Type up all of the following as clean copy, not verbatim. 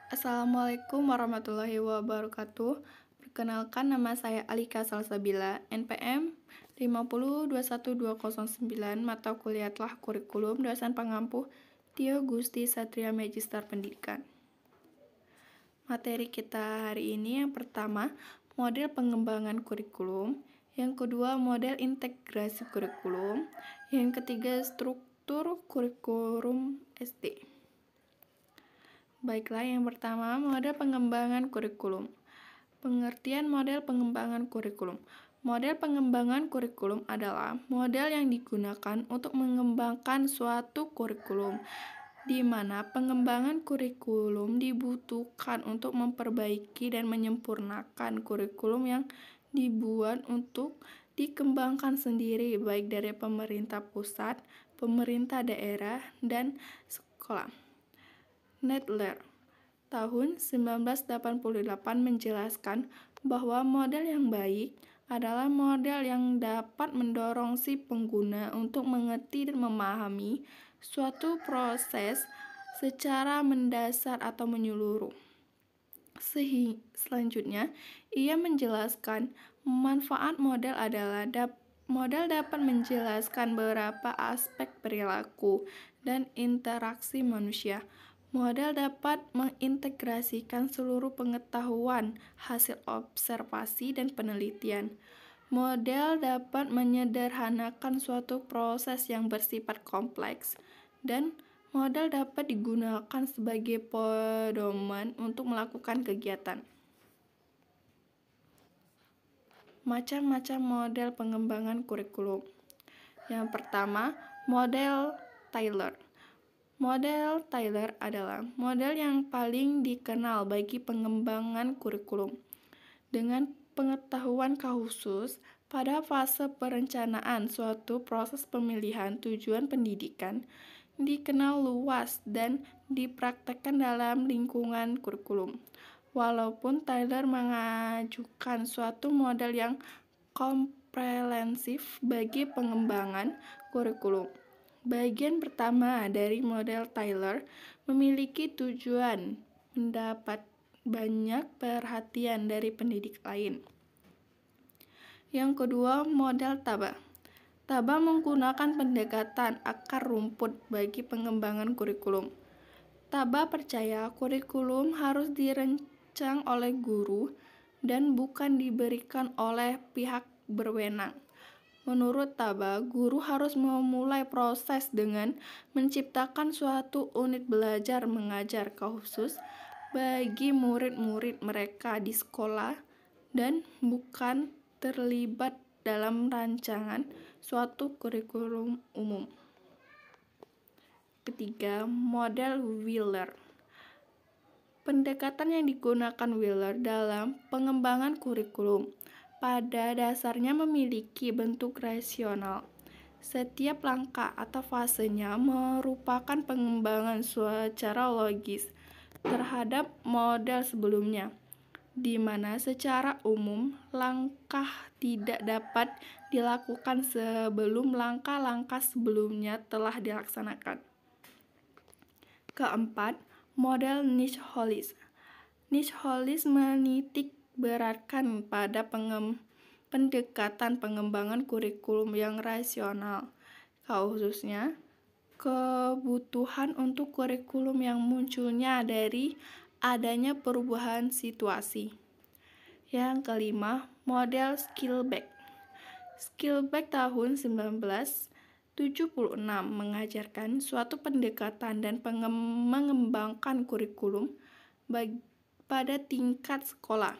Assalamualaikum warahmatullahi wabarakatuh. Perkenalkan, nama saya Alika Salsabila, NPM 5021209, mata kuliah telah kurikulum, dosen pengampu Tio Gusti Satria Magister Pendidikan. Materi kita hari ini yang pertama, model pengembangan kurikulum, yang kedua model integrasi kurikulum, yang ketiga struktur kurikulum SD. Baiklah, yang pertama, model pengembangan kurikulum. Pengertian model pengembangan kurikulum. Model pengembangan kurikulum adalah model yang digunakan untuk mengembangkan suatu kurikulum, di mana pengembangan kurikulum dibutuhkan untuk memperbaiki dan menyempurnakan kurikulum yang dibuat untuk dikembangkan sendiri, baik dari pemerintah pusat, pemerintah daerah, dan sekolah. Nadler tahun 1988 menjelaskan bahwa model yang baik adalah model yang dapat mendorong si pengguna untuk mengerti dan memahami suatu proses secara mendasar atau menyeluruh. Selanjutnya, ia menjelaskan manfaat model adalah model dapat menjelaskan beberapa aspek perilaku dan interaksi manusia. Model dapat mengintegrasikan seluruh pengetahuan, hasil observasi dan penelitian. Model dapat menyederhanakan suatu proses yang bersifat kompleks, dan model dapat digunakan sebagai pedoman untuk melakukan kegiatan. Macam-macam model pengembangan kurikulum. Yang pertama, model Taylor. Model Taylor adalah model yang paling dikenal bagi pengembangan kurikulum. Dengan pengetahuan khusus pada fase perencanaan suatu proses pemilihan tujuan pendidikan, dikenal luas dan dipraktekkan dalam lingkungan kurikulum. Walaupun Taylor mengajukan suatu model yang komprehensif bagi pengembangan kurikulum. Bagian pertama dari model Taylor memiliki tujuan mendapat banyak perhatian dari pendidik lain. Yang kedua, model Taba. Taba menggunakan pendekatan akar rumput bagi pengembangan kurikulum. Taba percaya kurikulum harus dirancang oleh guru dan bukan diberikan oleh pihak berwenang. Menurut Taba, guru harus memulai proses dengan menciptakan suatu unit belajar mengajar khusus bagi murid-murid mereka di sekolah dan bukan terlibat dalam rancangan suatu kurikulum umum. Ketiga, model Wheeler. Pendekatan yang digunakan Wheeler dalam pengembangan kurikulum pada dasarnya memiliki bentuk rasional. Setiap langkah atau fasenya merupakan pengembangan secara logis terhadap model sebelumnya, di mana secara umum langkah tidak dapat dilakukan sebelum langkah-langkah sebelumnya telah dilaksanakan. Keempat, model Niche-Hollis. Niche-Hollis menitik beratkan pada pendekatan pengembangan kurikulum yang rasional, khususnya kebutuhan untuk kurikulum yang munculnya dari adanya perubahan situasi. Yang kelima, model Skillback. Skillback tahun 1976 mengajarkan suatu pendekatan dan mengembangkan kurikulum pada tingkat sekolah.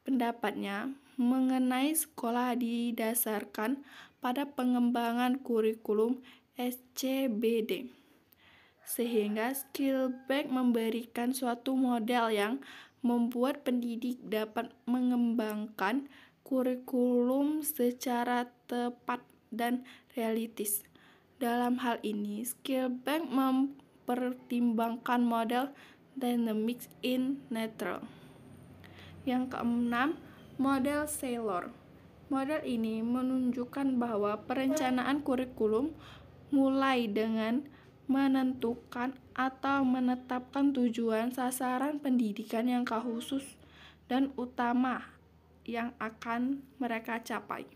Pendapatnya mengenai sekolah didasarkan pada pengembangan kurikulum SCBD, sehingga Skillback memberikan suatu model yang membuat pendidik dapat mengembangkan kurikulum secara tepat dan realistis. Dalam hal ini, Skillback mempertimbangkan model Dynamics in Neutral. Yang keenam, model Saylor. Model ini menunjukkan bahwa perencanaan kurikulum mulai dengan menentukan atau menetapkan tujuan sasaran pendidikan yang khusus dan utama yang akan mereka capai.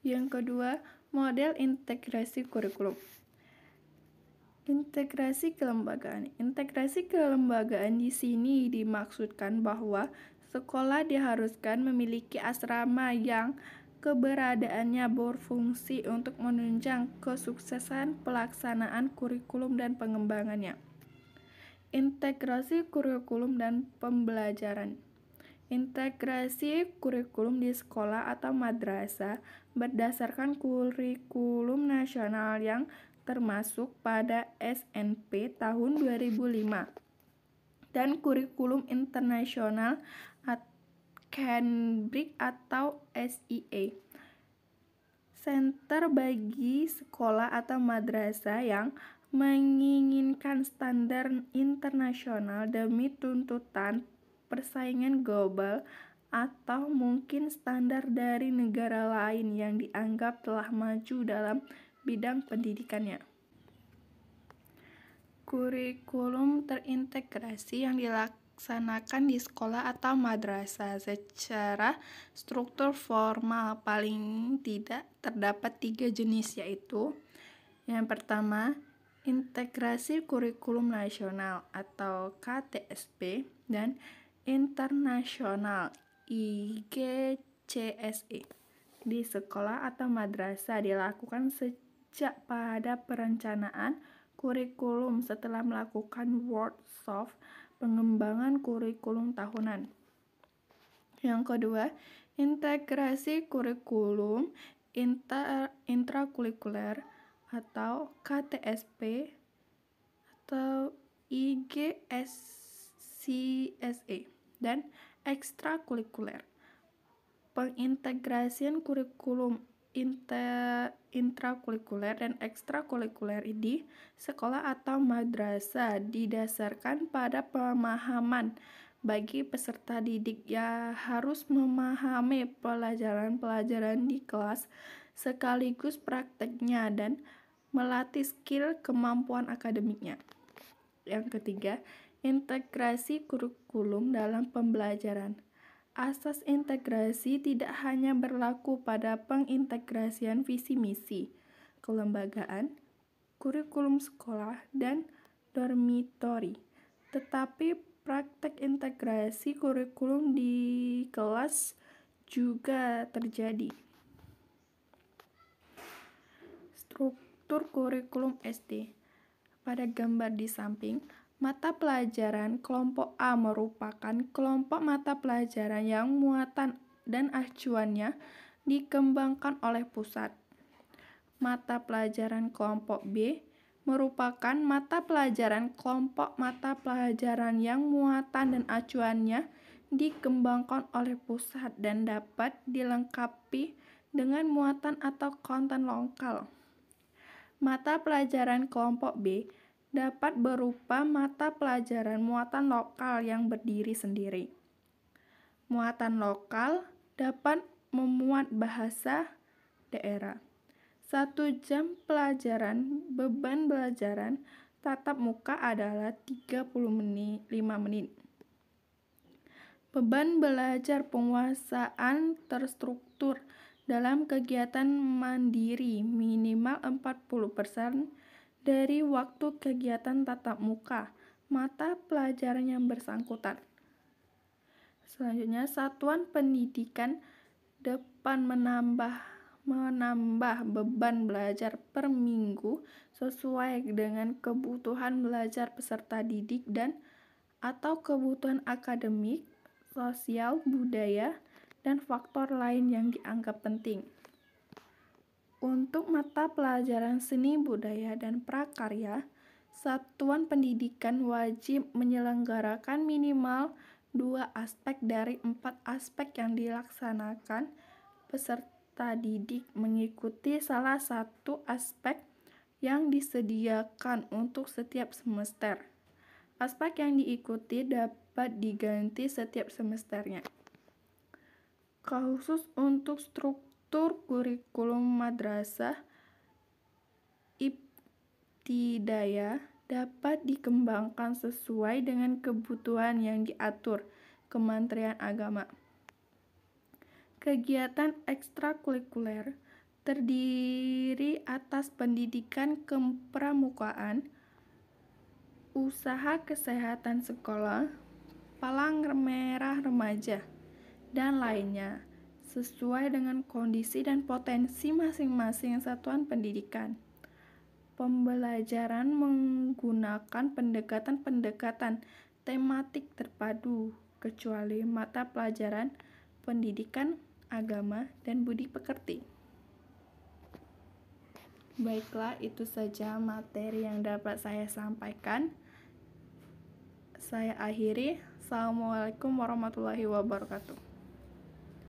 Yang kedua, model integrasi kurikulum. Integrasi kelembagaan. Integrasi kelembagaan di sini dimaksudkan bahwa sekolah diharuskan memiliki asrama yang keberadaannya berfungsi untuk menunjang kesuksesan pelaksanaan kurikulum dan pengembangannya. Integrasi kurikulum dan pembelajaran. Integrasi kurikulum di sekolah atau madrasah berdasarkan kurikulum nasional yang termasuk pada SNP tahun 2005 dan kurikulum internasional Cambridge atau SIA. Center bagi sekolah atau madrasah yang menginginkan standar internasional demi tuntutan persaingan global atau mungkin standar dari negara lain yang dianggap telah maju dalam bidang pendidikannya. Kurikulum terintegrasi yang dilaksanakan di sekolah atau madrasah secara struktur formal paling tidak terdapat 3 jenis, yaitu yang pertama, integrasi kurikulum nasional atau KTSP dan internasional IGCSE di sekolah atau madrasah dilakukan sejak pada perencanaan kurikulum setelah melakukan workshop pengembangan kurikulum tahunan. Yang kedua, integrasi kurikulum intrakurikuler atau KTSP atau IGCSE dan ekstrakurikuler. Pengintegrasian kurikulum intrakurikuler dan ekstrakurikuler di sekolah atau madrasah didasarkan pada pemahaman bagi peserta didik yang harus memahami pelajaran-pelajaran di kelas sekaligus prakteknya dan melatih skill kemampuan akademiknya. Yang ketiga, integrasi kurikulum dalam pembelajaran. Asas integrasi tidak hanya berlaku pada pengintegrasian visi misi, kelembagaan, kurikulum sekolah, dan dormitori, tetapi praktek integrasi kurikulum di kelas juga terjadi. Struktur kurikulum SD. Pada gambar di samping, mata pelajaran kelompok A merupakan kelompok mata pelajaran yang muatan dan acuannya dikembangkan oleh pusat. Mata pelajaran kelompok B merupakan mata pelajaran kelompok mata pelajaran yang muatan dan acuannya dikembangkan oleh pusat dan dapat dilengkapi dengan muatan atau konten lokal. Mata pelajaran kelompok B dapat berupa mata pelajaran muatan lokal yang berdiri sendiri. Muatan lokal dapat memuat bahasa daerah. 1 jam pelajaran beban pelajaran tatap muka adalah 35 menit. Beban belajar penguasaan terstruktur dalam kegiatan mandiri minimal 40% dari waktu kegiatan tatap muka mata pelajaran yang bersangkutan. Selanjutnya, satuan pendidikan depan menambah beban belajar per minggu sesuai dengan kebutuhan belajar peserta didik dan atau kebutuhan akademik, sosial, budaya, dan faktor lain yang dianggap penting. Untuk mata pelajaran seni budaya dan prakarya, satuan pendidikan wajib menyelenggarakan minimal 2 aspek dari 4 aspek yang dilaksanakan. Peserta didik mengikuti salah satu aspek yang disediakan untuk setiap semester. Aspek yang diikuti dapat diganti setiap semesternya. Khusus untuk struktur kurikulum madrasah, multidaya dapat dikembangkan sesuai dengan kebutuhan yang diatur Kementerian Agama. Kegiatan ekstrakurikuler terdiri atas pendidikan kepramukaan, usaha kesehatan sekolah, palang merah remaja, dan lainnya, sesuai dengan kondisi dan potensi masing-masing satuan pendidikan. Pembelajaran menggunakan pendekatan-pendekatan tematik terpadu, kecuali mata pelajaran pendidikan agama dan budi pekerti. Baiklah, itu saja materi yang dapat saya sampaikan. Saya akhiri. Assalamualaikum warahmatullahi wabarakatuh.